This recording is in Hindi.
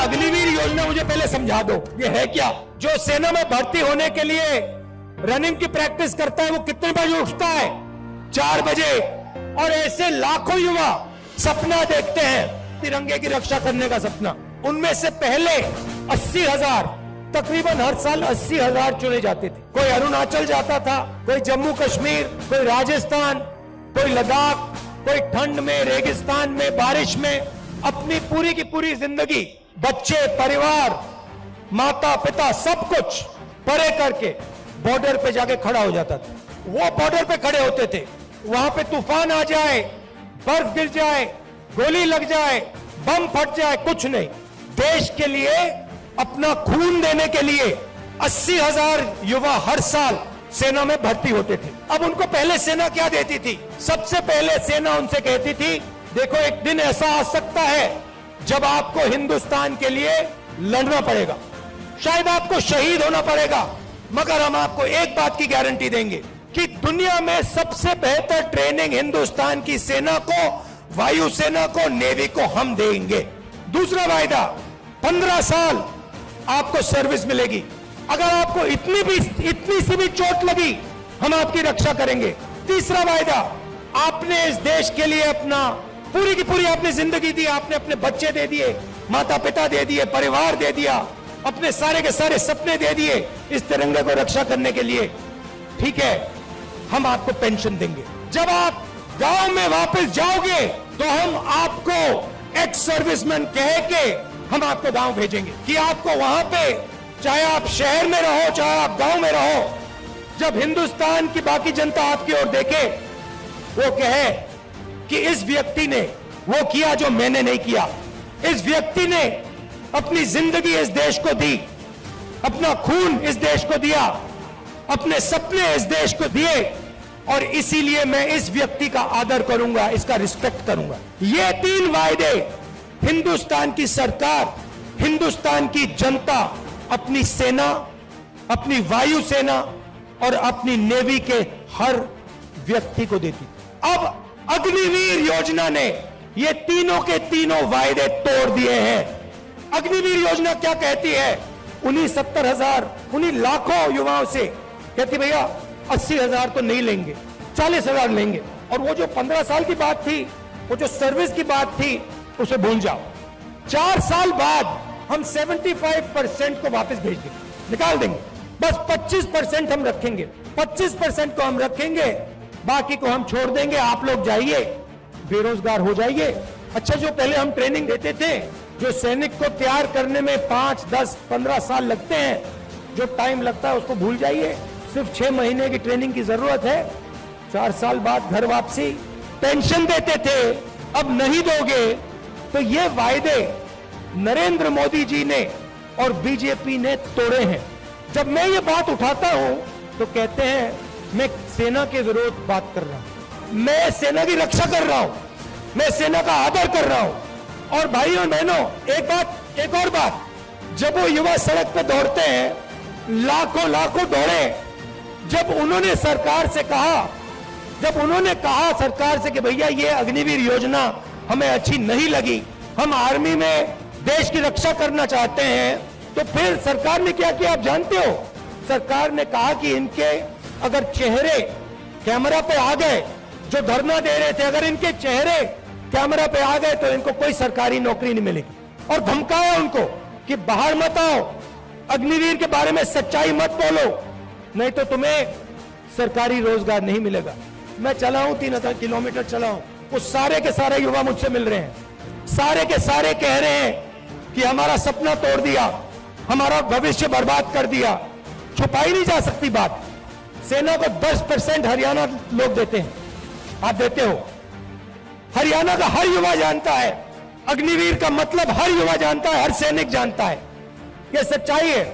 अग्निवीर योजना मुझे पहले समझा दो, ये है क्या? जो सेना में भर्ती होने के लिए रनिंग की प्रैक्टिस करता है वो कितने बजे उठता है? 4 बजे। और ऐसे लाखों युवा सपना देखते हैं तिरंगे की रक्षा करने का सपना। उनमें से पहले 80,000, तकरीबन हर साल 80,000 चुने जाते थे। कोई अरुणाचल जाता था, कोई जम्मू कश्मीर, कोई राजस्थान, कोई लद्दाख, कोई ठंड में, रेगिस्तान में, बारिश में अपनी पूरी की पूरी जिंदगी बच्चे, परिवार, माता पिता सब कुछ परे करके बॉर्डर पे जाके खड़ा हो जाता था। वो बॉर्डर पे खड़े होते थे, वहां पे तूफान आ जाए, बर्फ गिर जाए, गोली लग जाए, बम फट जाए, कुछ नहीं, देश के लिए अपना खून देने के लिए 80,000 युवा हर साल सेना में भर्ती होते थे। अब उनको पहले सेना क्या देती थी? सबसे पहले सेना उनसे कहती थी, देखो एक दिन ऐसा आ सकता है जब आपको हिंदुस्तान के लिए लड़ना पड़ेगा, शायद आपको शहीद होना पड़ेगा, मगर हम आपको एक बात की गारंटी देंगे कि दुनिया में सबसे बेहतर ट्रेनिंग हिंदुस्तान की सेना को, वायुसेना को, नेवी को हम देंगे। दूसरा वायदा, 15 साल आपको सर्विस मिलेगी। अगर आपको इतनी सी भी चोट लगी, हम आपकी रक्षा करेंगे। तीसरा वायदा, आपने इस देश के लिए अपना पूरी की पूरी आपने जिंदगी दी, आपने अपने बच्चे दे दिए, माता पिता दे दिए, परिवार दे दिया, अपने सारे के सारे सपने दे दिए इस तिरंगे को रक्षा करने के लिए। ठीक है, हम आपको पेंशन देंगे। जब आप गांव में वापस जाओगे तो हम आपको एक्स सर्विसमैन कह के हम आपको गांव भेजेंगे कि आपको वहां पे, चाहे आप शहर में रहो, चाहे आप गांव में रहो, जब हिंदुस्तान की बाकी जनता आपकी ओर देखे, वो कहे कि इस व्यक्ति ने वो किया जो मैंने नहीं किया, इस व्यक्ति ने अपनी जिंदगी इस देश को दी, अपना खून इस देश को दिया, अपने सपने इस देश को दिए, और इसीलिए मैं इस व्यक्ति का आदर करूंगा, इसका रिस्पेक्ट करूंगा। ये 3 वायदे हिंदुस्तान की सरकार, हिंदुस्तान की जनता अपनी सेना, अपनी वायुसेना और अपनी नेवी के हर व्यक्ति को देती। अब अग्निवीर योजना ने ये तीनों के तीनों वायदे तोड़ दिए हैं। अग्निवीर योजना क्या कहती है? उन्हीं 70,000, उन्हीं लाखों युवाओं से कहती, भैया 80,000 तो नहीं लेंगे, 40,000 लेंगे, और वो जो 15 साल की बात थी, वो जो सर्विस की बात थी, उसे भूल जाओ। 4 साल बाद हम 75% को वापस भेज देंगे, निकाल देंगे, बस 25% हम रखेंगे, 25% को हम रखेंगे, बाकी को हम छोड़ देंगे। आप लोग जाइए, बेरोजगार हो जाइए। अच्छा, जो पहले हम ट्रेनिंग देते थे, जो सैनिक को तैयार करने में 5, 10, 15 साल लगते हैं, जो टाइम लगता है उसको भूल जाइए। सिर्फ 6 महीने की ट्रेनिंग की जरूरत है, 4 साल बाद घर वापसी। पेंशन देते थे, अब नहीं दोगे। तो ये वायदे नरेंद्र मोदी जी ने और बीजेपी ने तोड़े हैं। जब मैं ये बात उठाता हूं तो कहते हैं मैं सेना के विरोध बात कर रहा हूं, मैं सेना की रक्षा कर रहा हूं, मैं सेना का आदर कर रहा हूं। और भाइयों और बहनों, एक और बात, जब वो युवा सड़क पे दौड़ते हैं, लाखों दौड़े, जब उन्होंने सरकार से कहा सरकार से कि भैया ये अग्निवीर योजना हमें अच्छी नहीं लगी, हम आर्मी में देश की रक्षा करना चाहते हैं, तो फिर सरकार ने क्या किया आप जानते हो? सरकार ने कहा कि इनके अगर चेहरे कैमरा पे आ गए, जो धरना दे रहे थे, अगर इनके चेहरे कैमरा पे आ गए तो इनको कोई सरकारी नौकरी नहीं मिलेगी, और धमकाया उनको कि बाहर मत आओ, अग्निवीर के बारे में सच्चाई मत बोलो, नहीं तो तुम्हें सरकारी रोजगार नहीं मिलेगा। मैं चला हूं, 3000 किलोमीटर चला हूं, वो सारे के सारे युवा मुझसे मिल रहे हैं, सारे के सारे कह रहे हैं कि हमारा सपना तोड़ दिया, हमारा भविष्य बर्बाद कर दिया। छुपाई नहीं जा सकती बात। सेना को 10% हरियाणा लोग देते हैं, आप देते हो। हरियाणा का हर युवा जानता है, अग्निवीर का मतलब हर युवा जानता है, हर सैनिक जानता है, यह सच्चाई है।